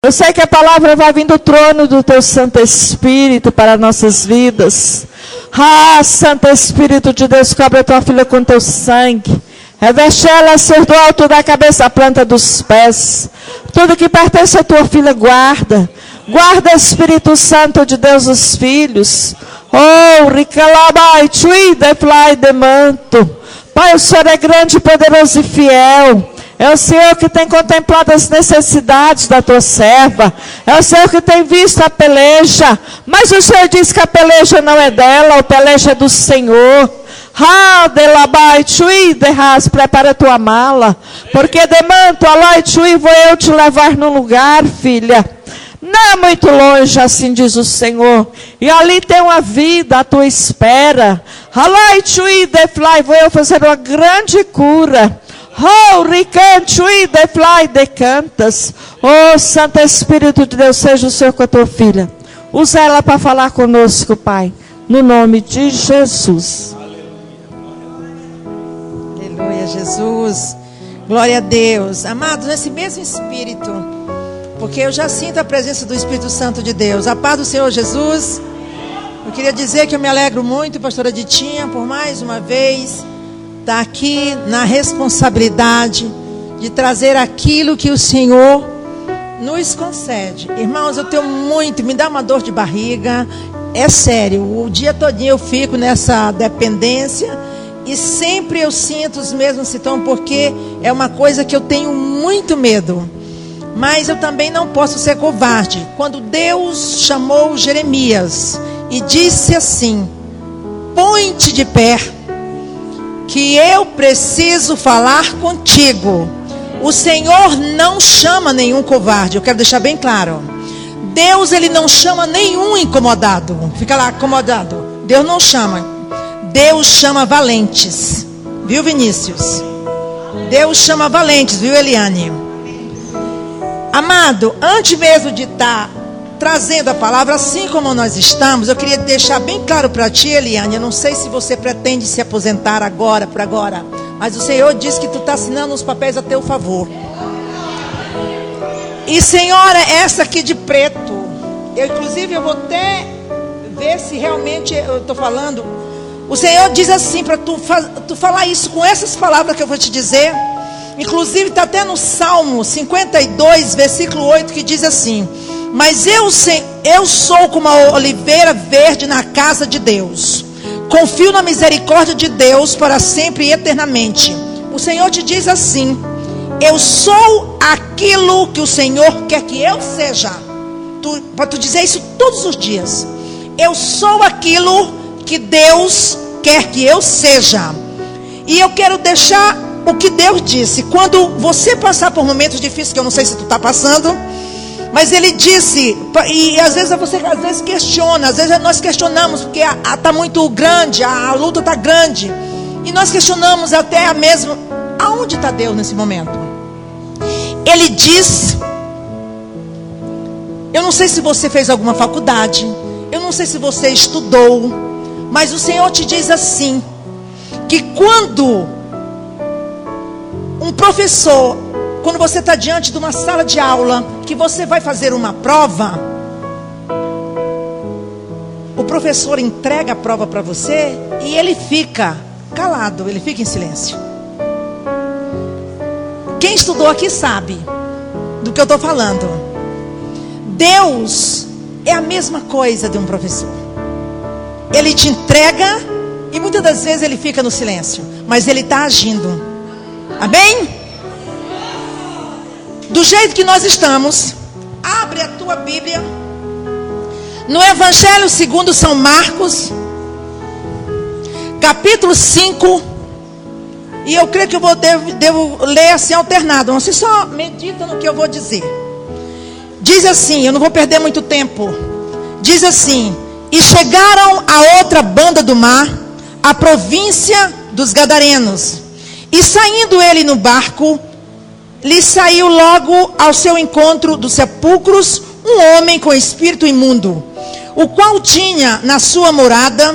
Eu sei que a palavra vai vir do trono do teu Santo Espírito para nossas vidas. Ah, Santo Espírito de Deus, cobre a tua filha com teu sangue. Reveste ela, Senhor, do alto da cabeça à planta dos pés. Tudo que pertence à tua filha, guarda. Guarda, Espírito Santo de Deus, os filhos. Oh, Ricalabai, Tui, Deflai, Demanto. Pai, o Senhor é grande, poderoso e fiel. É o Senhor que tem contemplado as necessidades da tua serva. É o Senhor que tem visto a peleja. Mas o Senhor diz que a peleja não é dela, a peleja é do Senhor. Ha, delabai, Tui, derras, prepara a tua mala. Porque demanto, alai, Tui, vou eu te levar no lugar, filha. Não é muito longe, assim diz o Senhor. E ali tem uma vida à tua espera. Alai, Tui, deflai, vou eu fazer uma grande cura. Oh, ricantui, deflai, decantas. Oh, Santo Espírito de Deus, seja o Senhor com a tua filha. Usa ela para falar conosco, Pai. No nome de Jesus. Aleluia, Jesus. Glória a Deus. Amados, nesse mesmo Espírito, porque eu já sinto a presença do Espírito Santo de Deus. A paz do Senhor Jesus. Eu queria dizer que eu me alegro muito, pastora Ditinha, por mais uma vez estar aqui na responsabilidade de trazer aquilo que o Senhor nos concede. Irmãos, eu tenho muito, me dá uma dor de barriga, é sério, o dia todinho eu fico nessa dependência e sempre eu sinto os mesmos sintomas, porque é uma coisa que eu tenho muito medo. Mas eu também não posso ser covarde. Quando Deus chamou Jeremias e disse assim: põe-te de pé, que eu preciso falar contigo. O Senhor não chama nenhum covarde. Eu quero deixar bem claro. Deus, Ele não chama nenhum incomodado. Fica lá, acomodado. Deus não chama. Deus chama valentes. Viu, Vinícius? Deus chama valentes, viu, Eliane? Amado, antes mesmo de estar trazendo a palavra, assim como nós estamos, eu queria deixar bem claro para ti, Eliane. Eu não sei se você pretende se aposentar agora, por agora, mas o Senhor disse que tu está assinando os papéis a teu favor. E senhora, essa aqui de preto, inclusive eu vou até ver se realmente eu estou falando. O Senhor diz assim para tu falar isso com essas palavras que eu vou te dizer. Inclusive está até no Salmo 52, versículo 8, que diz assim: mas eu sou como a oliveira verde na casa de Deus. Confio na misericórdia de Deus para sempre e eternamente. O Senhor te diz assim: eu sou aquilo que o Senhor quer que eu seja. Para tu dizer isso todos os dias. Eu sou aquilo que Deus quer que eu seja. E eu quero deixar o que Deus disse. Quando você passar por momentos difíceis, que eu não sei se tu está passando, mas Ele disse, e às vezes você questiona, às vezes nós questionamos, porque está muito grande, a luta está grande, e nós questionamos até mesmo, aonde está Deus nesse momento? Ele diz, eu não sei se você fez alguma faculdade, eu não sei se você estudou, mas o Senhor te diz assim, que quando um professor, quando você está diante de uma sala de aula, que você vai fazer uma prova, o professor entrega a prova para você e ele fica calado, ele fica em silêncio. Quem estudou aqui sabe do que eu estou falando. Deus é a mesma coisa de um professor. Ele te entrega e muitas das vezes ele fica no silêncio, mas ele está agindo. Amém? Do jeito que nós estamos, abre a tua Bíblia no Evangelho segundo São Marcos, capítulo 5. E eu creio que eu devo ler assim alternado. Você só medita no que eu vou dizer. Diz assim, eu não vou perder muito tempo. Diz assim: e chegaram a outra banda do mar, a província dos Gadarenos. E saindo ele no barco, lhe saiu logo ao seu encontro dos sepulcros um homem com espírito imundo, o qual tinha na sua morada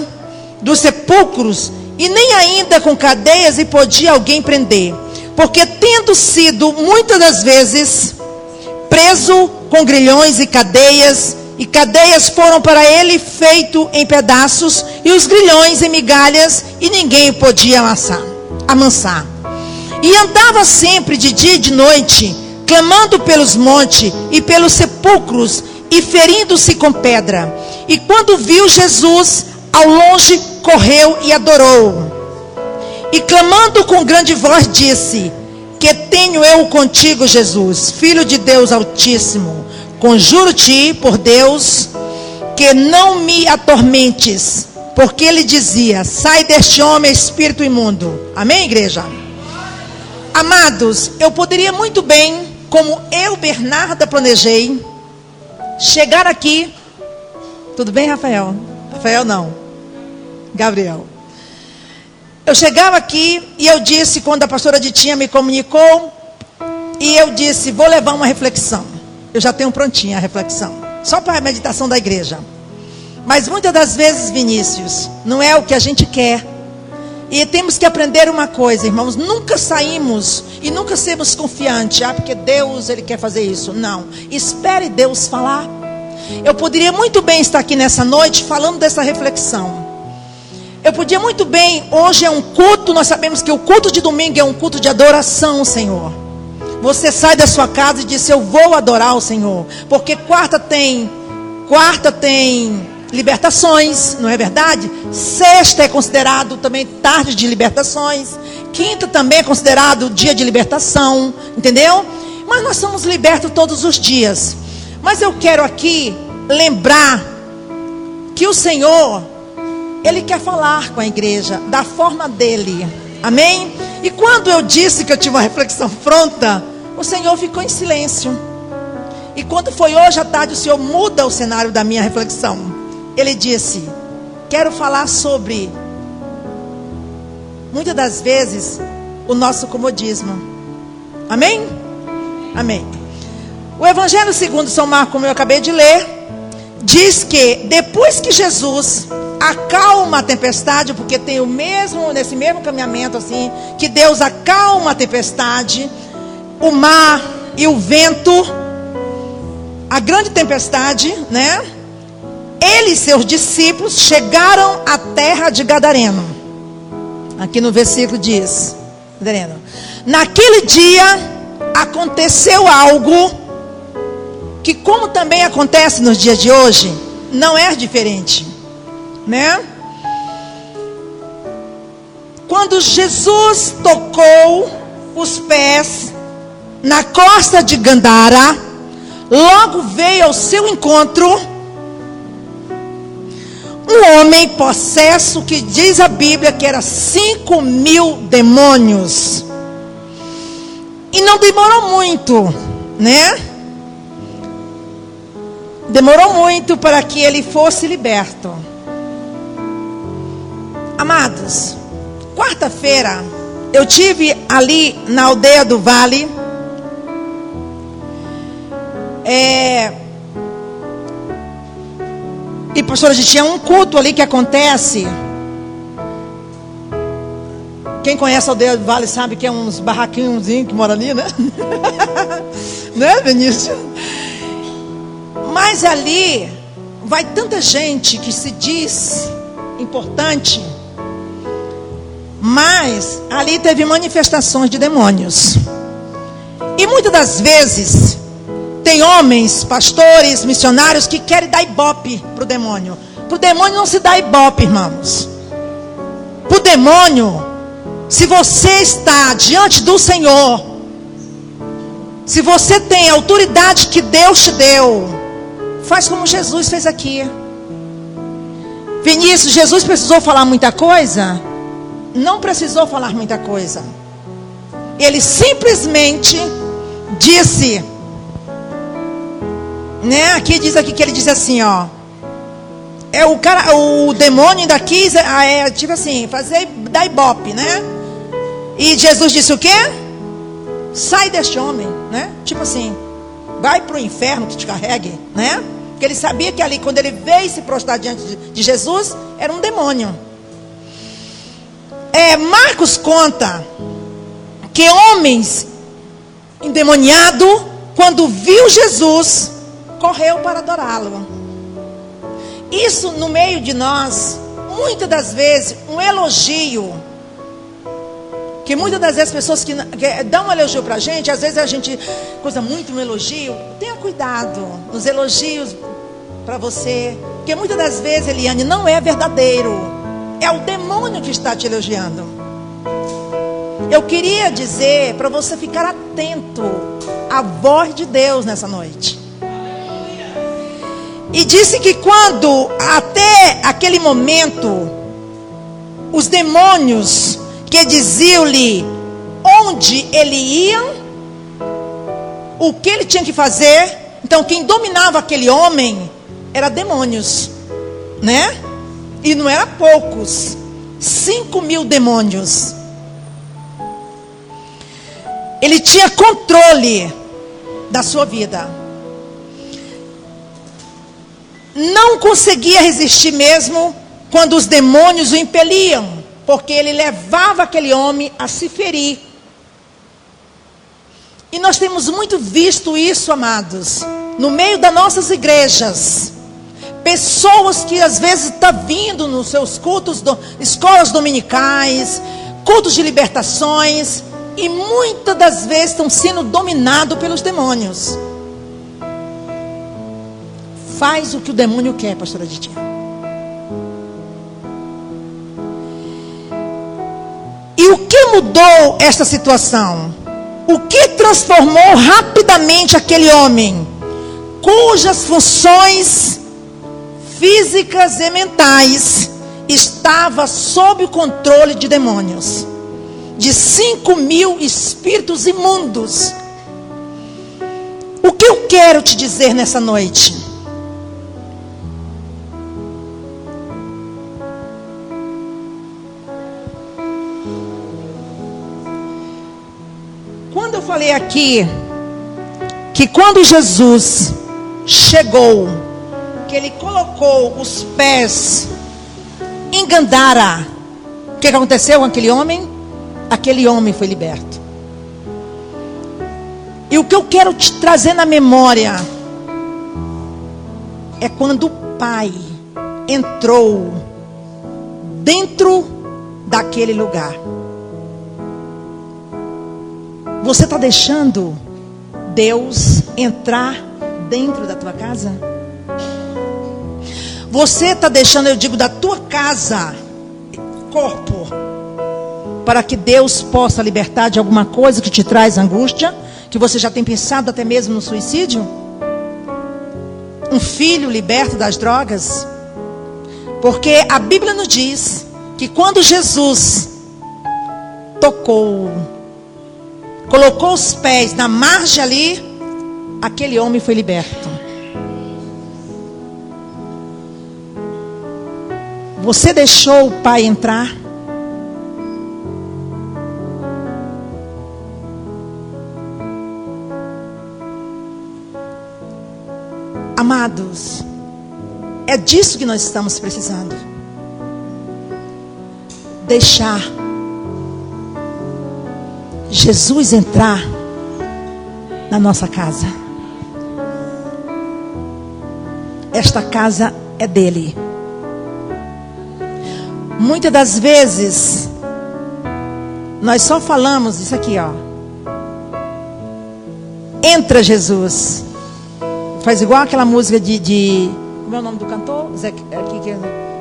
dos sepulcros, e nem ainda com cadeias e podia alguém prender, porque tendo sido muitas das vezes preso com grilhões e cadeias foram para ele feito em pedaços, e os grilhões em migalhas, e ninguém o podia amansar. E andava sempre de dia e de noite, clamando pelos montes e pelos sepulcros, e ferindo-se com pedra. E quando viu Jesus ao longe, correu e adorou. E clamando com grande voz, disse: que tenho eu contigo, Jesus, Filho de Deus Altíssimo? Conjuro-te por Deus que não me atormentes. Porque ele dizia: sai deste homem, espírito imundo. Amém, igreja? Amados, eu poderia muito bem, como eu, Bernarda, planejei, chegar aqui. Tudo bem, Rafael? Rafael não, Gabriel. Eu chegava aqui e eu disse, quando a pastora Ditinha me comunicou, e eu disse: vou levar uma reflexão. Eu já tenho prontinha a reflexão, só para a meditação da igreja. Mas muitas das vezes, Vinícius, não é o que a gente quer. E temos que aprender uma coisa, irmãos: nunca saímos e nunca sermos confiantes. Porque Deus, Ele quer fazer isso. Não, espere Deus falar. Eu poderia muito bem estar aqui nessa noite falando dessa reflexão. Eu podia muito bem, hoje é um culto, nós sabemos que o culto de domingo é um culto de adoração, Senhor. Você sai da sua casa e diz: eu vou adorar o Senhor. Porque quarta tem libertações, não é verdade? Sexta é considerado também tarde de libertações. Quinta também é considerado dia de libertação, entendeu? Mas nós somos libertos todos os dias. Mas eu quero aqui lembrar que o Senhor, Ele quer falar com a igreja da forma dele. Amém? E quando eu disse que eu tive uma reflexão pronta, o Senhor ficou em silêncio. E quando foi hoje à tarde, o Senhor muda o cenário da minha reflexão. Ele disse: quero falar sobre, muitas das vezes, o nosso comodismo. Amém? Amém. O Evangelho segundo São Marcos, como eu acabei de ler, diz que depois que Jesus acalma a tempestade, porque tem nesse mesmo caminhamento assim, que Deus acalma a tempestade, o mar e o vento, a grande tempestade, né? Ele e seus discípulos chegaram à terra de Gadareno. Aqui no versículo diz: Gadareno. Naquele dia aconteceu algo que, como também acontece nos dias de hoje, não é diferente, né? Quando Jesus tocou os pés na costa de Gandara, logo veio ao seu encontro um homem possesso, que diz a Bíblia que era 5.000 demônios. E não demorou muito, né? Demorou muito para que ele fosse liberto. Amados, quarta-feira eu tive ali na aldeia do Vale. E pastora, a gente tinha um culto ali que acontece. Quem conhece a aldeia do Vale sabe que é uns barraquinhos que moram ali, né? Né, Vinícius? Mas ali vai tanta gente que se diz importante, mas ali teve manifestações de demônios. E muitas das vezes tem homens, pastores, missionários que querem dar ibope para o demônio. Para o demônio não se dá ibope, irmãos. Para o demônio, se você está diante do Senhor, se você tem a autoridade que Deus te deu, faz como Jesus fez aqui. Vinícius, Jesus precisou falar muita coisa? Não precisou falar muita coisa. Ele simplesmente disse, né? Aqui diz aqui que ele disse assim, ó. O demônio daqui tipo assim, dar ibope, né? E Jesus disse o quê? Sai deste homem, né? Tipo assim, vai para o inferno que te carregue, né? Porque ele sabia que ali, quando ele veio se prostrar diante de Jesus, era um demônio. Marcos conta que homens endemoniados quando viu Jesus, correu para adorá-lo. Isso no meio de nós, muitas das vezes, um elogio, que muitas das vezes as pessoas que dão um elogio para a gente, às vezes a gente coisa muito um elogio. Tenha cuidado nos elogios para você, porque muitas das vezes, Eliane, não é verdadeiro, é o demônio que está te elogiando. Eu queria dizer para você ficar atento à voz de Deus nessa noite. E disse que quando, até aquele momento, os demônios que diziam-lhe onde ele ia, o que ele tinha que fazer. Então quem dominava aquele homem era demônios, né? E não eram poucos, 5.000 demônios. Ele tinha controle da sua vida. Não conseguia resistir mesmo quando os demônios o impeliam, porque ele levava aquele homem a se ferir. E nós temos muito visto isso, amados, no meio das nossas igrejas. Pessoas que às vezes estão vindo nos seus cultos, escolas dominicais, cultos de libertações, e muitas das vezes estão sendo dominados pelos demônios. Faz o que o demônio quer, pastora Didi. E o que mudou esta situação? O que transformou rapidamente aquele homem, cujas funções físicas e mentais estavam sob o controle de demônios, de 5.000 espíritos imundos? O que eu quero te dizer nessa noite? Quando eu falei aqui que quando Jesus chegou, que ele colocou os pés em Gandara, o que aconteceu com aquele homem? Aquele homem foi liberto. E o que eu quero te trazer na memória é quando o Pai entrou dentro daquele lugar. Você está deixando Deus entrar dentro da tua casa? Você está deixando, eu digo, da tua casa, corpo, para que Deus possa libertar de alguma coisa que te traz angústia, que você já tem pensado até mesmo no suicídio? Um filho liberto das drogas? Porque a Bíblia nos diz que quando Jesus colocou os pés na margem ali, aquele homem foi liberto. Você deixou o Pai entrar? Amados, é disso que nós estamos precisando. Deixar Jesus entrar na nossa casa. Esta casa é dele. Muitas das vezes nós só falamos isso aqui, ó. Entra Jesus. Faz igual aquela música de como é o nome do cantor?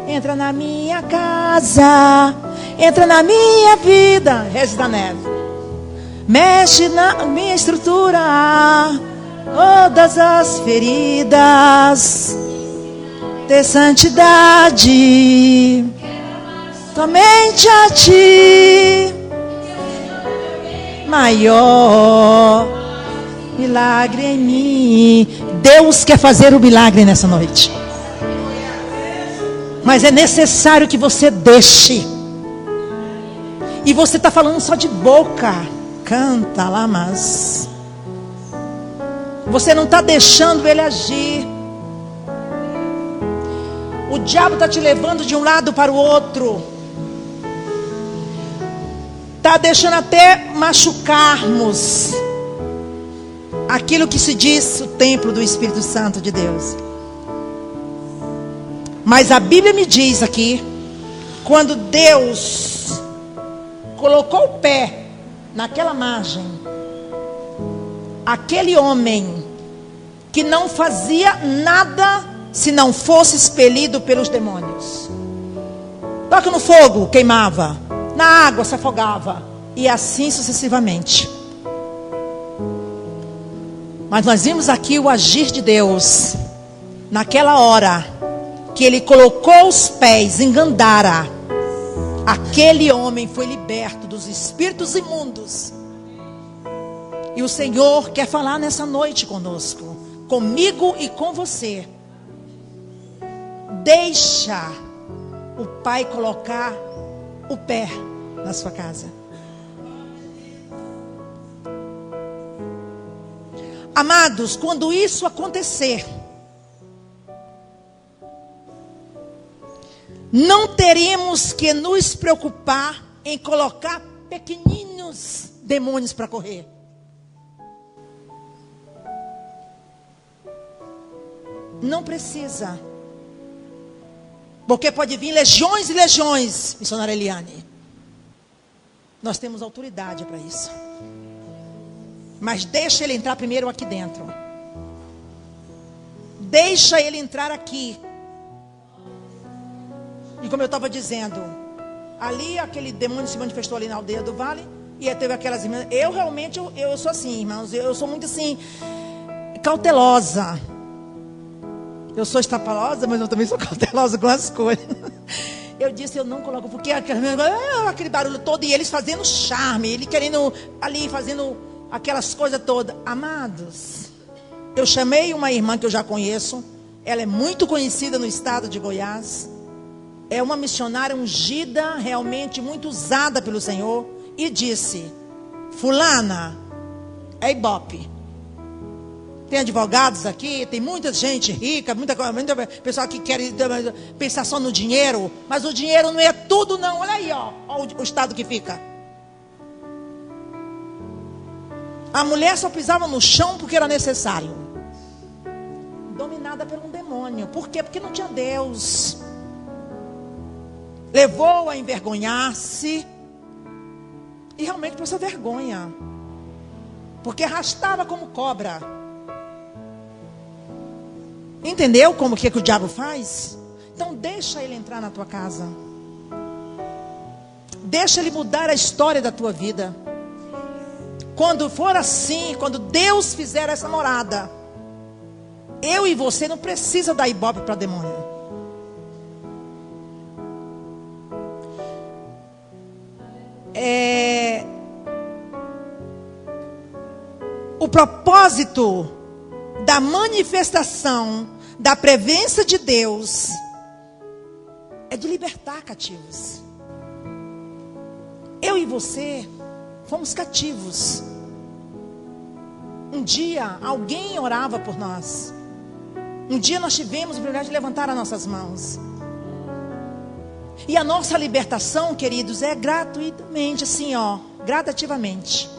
Entra na minha casa, entra na minha vida. Regis da Neve. Mexe na minha estrutura, todas as feridas, ter santidade, somente a ti, maior milagre em mim. Deus quer fazer o milagre nessa noite, mas é necessário que você deixe. E você está falando só de boca. Canta lá, mas você não está deixando ele agir. O diabo está te levando de um lado para o outro, está deixando até machucarmos aquilo que se diz o templo do Espírito Santo de Deus. Mas a Bíblia me diz aqui, quando Deus colocou o pé naquela margem, aquele homem que não fazia nada se não fosse expelido pelos demônios. Toca no fogo, queimava. Na água, se afogava. E assim sucessivamente. Mas nós vimos aqui o agir de Deus. Naquela hora que Ele colocou os pés em Gandara, aquele homem foi liberto dos espíritos imundos. E o Senhor quer falar nessa noite conosco, comigo e com você. Deixa o Pai colocar o pé na sua casa. Amados, quando isso acontecer, não teremos que nos preocupar em colocar pequeninos demônios para correr. Não precisa. Porque pode vir legiões e legiões, missionária Eliane. Nós temos autoridade para isso. Mas deixa ele entrar primeiro aqui dentro. Deixa ele entrar aqui. E como eu estava dizendo, ali aquele demônio se manifestou ali na aldeia do vale. E teve aquelas irmãs. Eu realmente, eu sou assim, irmãos. Eu sou muito assim, cautelosa. Eu sou estapalosa, mas eu também sou cautelosa com as coisas. Eu disse, eu não coloco, porque aquele barulho todo, e eles fazendo charme, ele querendo ali, fazendo aquelas coisas todas. Amados, eu chamei uma irmã que eu já conheço, ela é muito conhecida no estado de Goiás, é uma missionária ungida, realmente muito usada pelo Senhor, e disse, fulana, é Ibope. Tem advogados aqui, tem muita gente rica, muita pessoal que quer pensar só no dinheiro. Mas o dinheiro não é tudo não. Olha aí, ó o estado que fica. A mulher só pisava no chão porque era necessário. Dominada por um demônio. Por quê? Porque não tinha Deus. Levou a envergonhar-se. E realmente passou vergonha. Porque arrastava como cobra. Entendeu como que o diabo faz? Então deixa ele entrar na tua casa. Deixa ele mudar a história da tua vida. Quando for assim, quando Deus fizer essa morada, eu e você não precisa dar ibope para demônio. O propósito da manifestação da presença de Deus é de libertar cativos. Eu e você fomos cativos. Um dia alguém orava por nós. Um dia nós tivemos o privilégio de levantar as nossas mãos. E a nossa libertação, queridos, é gratuitamente, assim, gradativamente.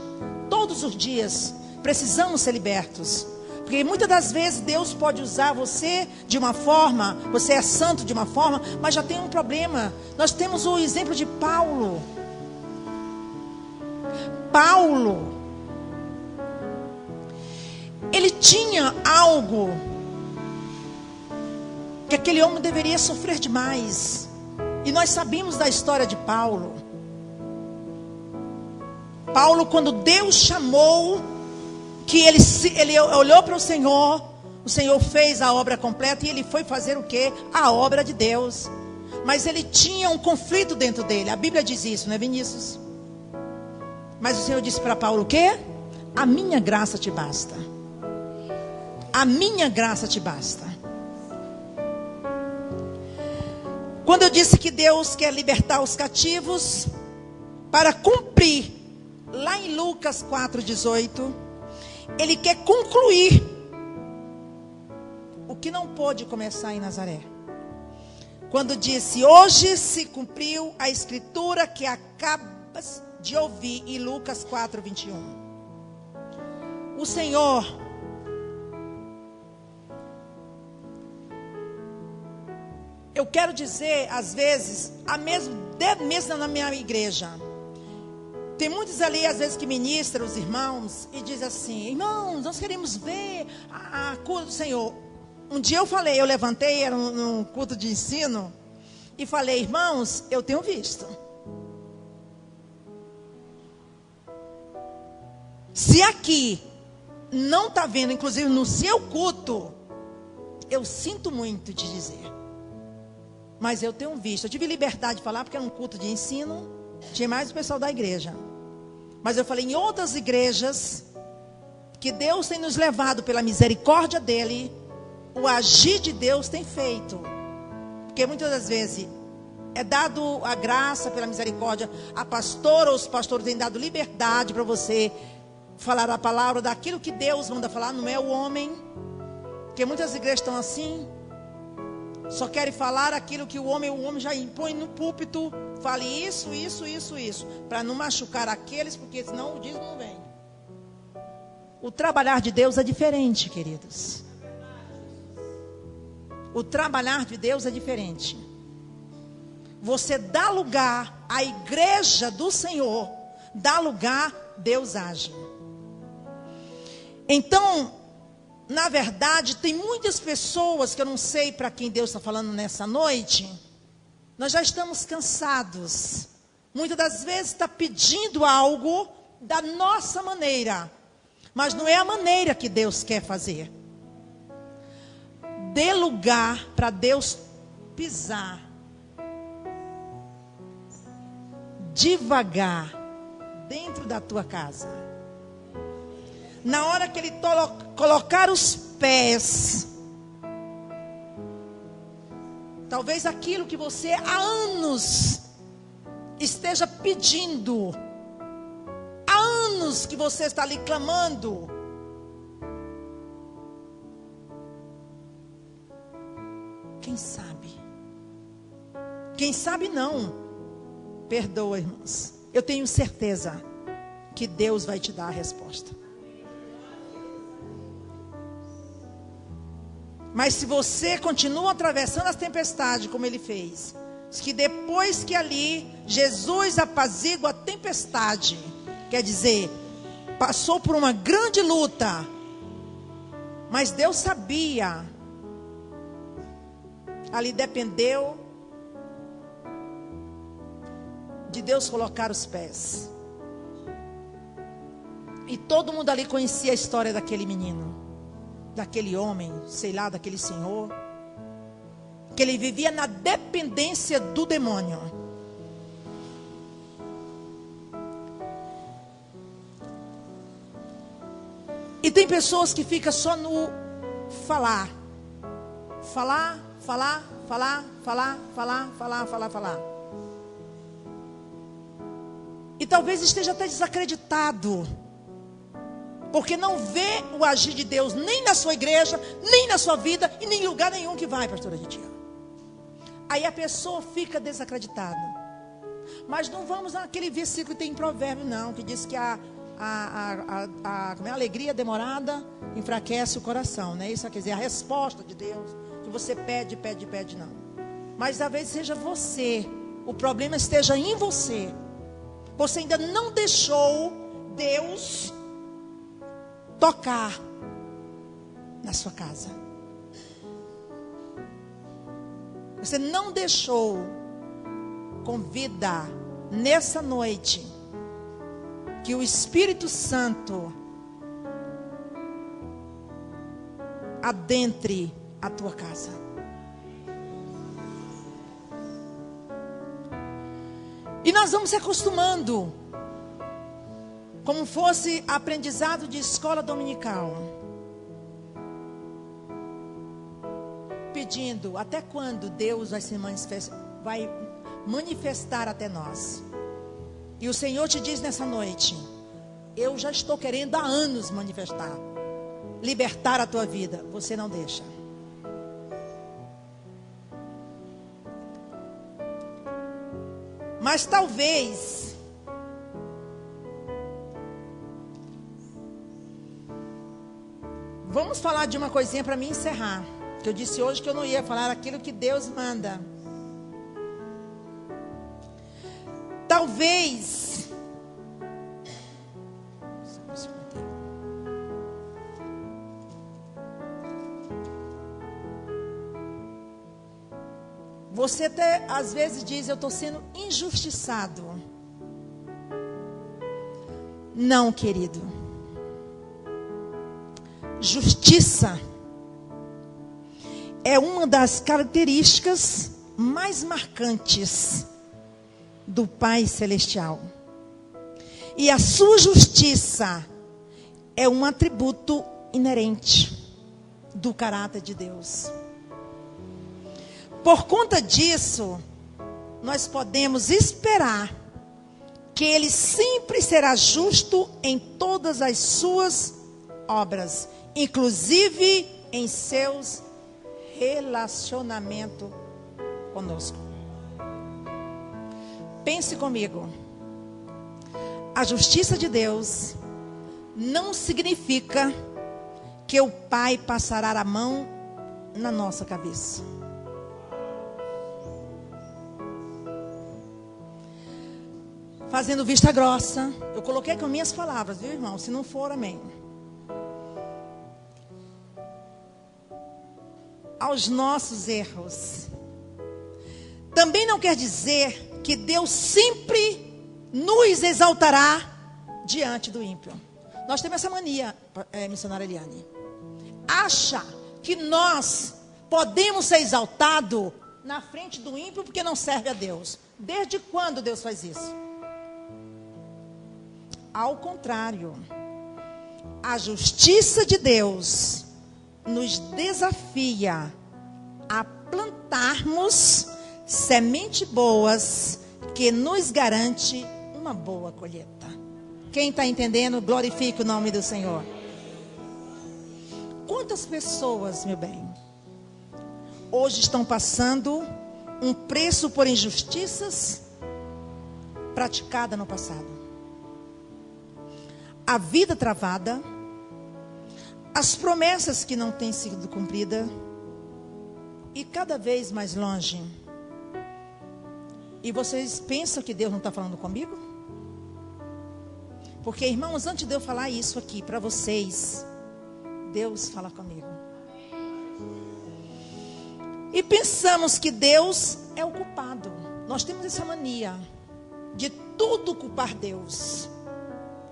Todos os dias precisamos ser libertos. Porque muitas das vezes Deus pode usar você de uma forma, você é santo de uma forma, mas já tem um problema. Nós temos o exemplo de Paulo. Paulo, ele tinha algo que aquele homem deveria sofrer demais. E nós sabemos da história de Paulo. Paulo, quando Deus chamou, que ele olhou para o Senhor fez a obra completa e ele foi fazer o quê? A obra de Deus. Mas ele tinha um conflito dentro dele. A Bíblia diz isso, não é, Vinícius? Mas o Senhor disse para Paulo o quê? A minha graça te basta. A minha graça te basta. Quando eu disse que Deus quer libertar os cativos, para cumprir, lá em Lucas 4,18, Ele quer concluir o que não pôde começar em Nazaré. Quando disse, hoje se cumpriu a escritura que acabas de ouvir, em Lucas 4,21. O Senhor eu quero dizer, às vezes, mesmo na minha igreja, tem muitos ali, às vezes, que ministram os irmãos e dizem assim: irmãos, nós queremos ver a cura do Senhor. Um dia eu levantei, era num culto de ensino, e falei: irmãos, eu tenho visto. Se aqui não está vendo, inclusive no seu culto, eu sinto muito de dizer, mas eu tenho visto. Eu tive liberdade de falar porque era um culto de ensino, tinha mais o pessoal da igreja. Mas eu falei em outras igrejas que Deus tem nos levado pela misericórdia dele, o agir de Deus tem feito. Porque muitas das vezes é dado a graça pela misericórdia, a pastora ou os pastores têm dado liberdade para você falar a palavra daquilo que Deus manda falar, não é o homem. Porque muitas igrejas estão assim, só querem falar aquilo que o homem já impõe no púlpito. Fale isso, para não machucar aqueles, porque senão o dízimo não vem. O trabalhar de Deus é diferente, queridos. O trabalhar de Deus é diferente. Você dá lugar à igreja do Senhor, dá lugar, Deus age. Então, na verdade, tem muitas pessoas que eu não sei para quem Deus está falando nessa noite. Nós já estamos cansados. Muitas das vezes está pedindo algo da nossa maneira, mas não é a maneira que Deus quer fazer. Dê lugar para Deus pisar devagar dentro da tua casa. Na hora que Ele colocar os pés, talvez aquilo que você há anos esteja pedindo, há anos que você está ali clamando, quem sabe não, perdoa, irmãos, eu tenho certeza que Deus vai te dar a resposta. Mas se você continua atravessando as tempestades como ele fez, que depois que ali Jesus apazigua a tempestade, quer dizer, passou por uma grande luta, mas Deus sabia, ali dependeu de Deus colocar os pés. E todo mundo ali conhecia a história daquele menino, daquele homem, sei lá, daquele senhor, que ele vivia na dependência do demônio. E tem pessoas que ficam só no falar. E talvez esteja até desacreditado, porque não vê o agir de Deus nem na sua igreja, nem na sua vida e nem em lugar nenhum que vai, pastora Ritinha. Aí a pessoa fica desacreditada. Mas não vamos naquele versículo que tem em Provérbio, não, que diz que a alegria demorada enfraquece o coração, né? Isso quer dizer, a resposta de Deus, que você pede, não. Mas talvez seja você, o problema esteja em você. Você ainda não deixou Deus tocar na sua casa. Você não deixou convidar nessa noite que o Espírito Santo adentre a tua casa. E nós vamos se acostumando, como fosse aprendizado de escola dominical, pedindo até quando Deus vai manifestar até nós. E o Senhor te diz nessa noite: eu já estou querendo há anos manifestar, libertar a tua vida. Você não deixa. Mas talvez vamos falar de uma coisinha para mim encerrar. Que eu disse hoje que eu não ia falar aquilo que Deus manda. Talvez você até às vezes diz: eu estou sendo injustiçado. Não, querido. Justiça é uma das características mais marcantes do Pai Celestial. E a sua justiça é um atributo inerente do caráter de Deus. Por conta disso, nós podemos esperar que Ele sempre será justo em todas as suas obras, inclusive em seus relacionamentos conosco. Pense comigo. A justiça de Deus não significa que o Pai passará a mão na nossa cabeça. Fazendo vista grossa, eu coloquei com minhas palavras, viu, irmão? Se não for, amém. Aos nossos erros. Também não quer dizer que Deus sempre nos exaltará diante do ímpio. Nós temos essa mania, missionária Eliane. Acha que nós podemos ser exaltados na frente do ímpio porque não serve a Deus. Desde quando Deus faz isso? Ao contrário, a justiça de Deus nos desafia a plantarmos sementes boas que nos garante uma boa colheita. Quem está entendendo, glorifique o nome do Senhor. Quantas pessoas, meu bem, hoje estão passando um preço por injustiças praticadas no passado? A vida travada, as promessas que não têm sido cumpridas, e cada vez mais longe. E vocês pensam que Deus não está falando comigo? Porque, irmãos, antes de eu falar isso aqui para vocês, Deus fala comigo. E pensamos que Deus é o culpado. Nós temos essa mania de tudo culpar Deus.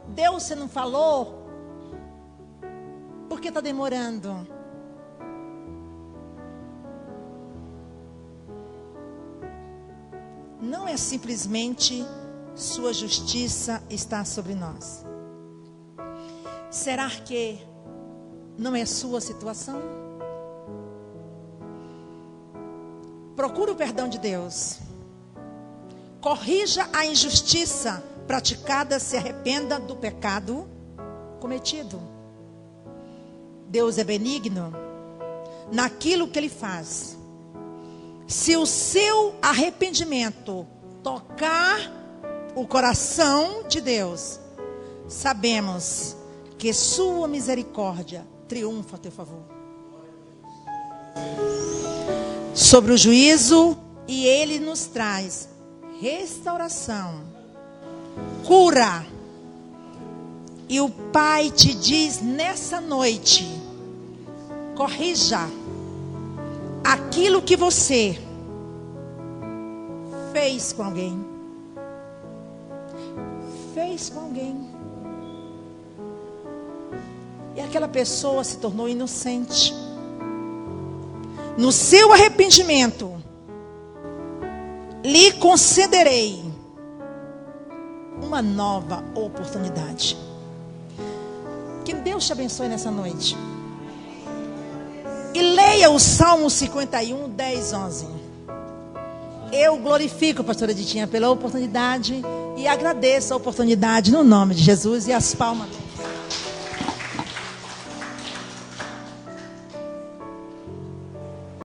Deus, você não falou? Por que está demorando? Não é simplesmente sua justiça está sobre nós. Será que não é sua situação? Procure o perdão de Deus. Corrija a injustiça praticada, se arrependa do pecado cometido. Deus é benigno naquilo que Ele faz. Se o seu arrependimento tocar o coração de Deus, sabemos que sua misericórdia triunfa a teu favor sobre o juízo, e Ele nos traz restauração, cura. E o Pai te diz nessa noite: corrija aquilo que você fez com alguém. Fez com alguém. E aquela pessoa se tornou inocente. No seu arrependimento, lhe concederei uma nova oportunidade. Que Deus te abençoe nessa noite. E leia o Salmo 51, 10, 11. Eu glorifico a pastora Ditinha pela oportunidade e agradeço a oportunidade no nome de Jesus, e as palmas.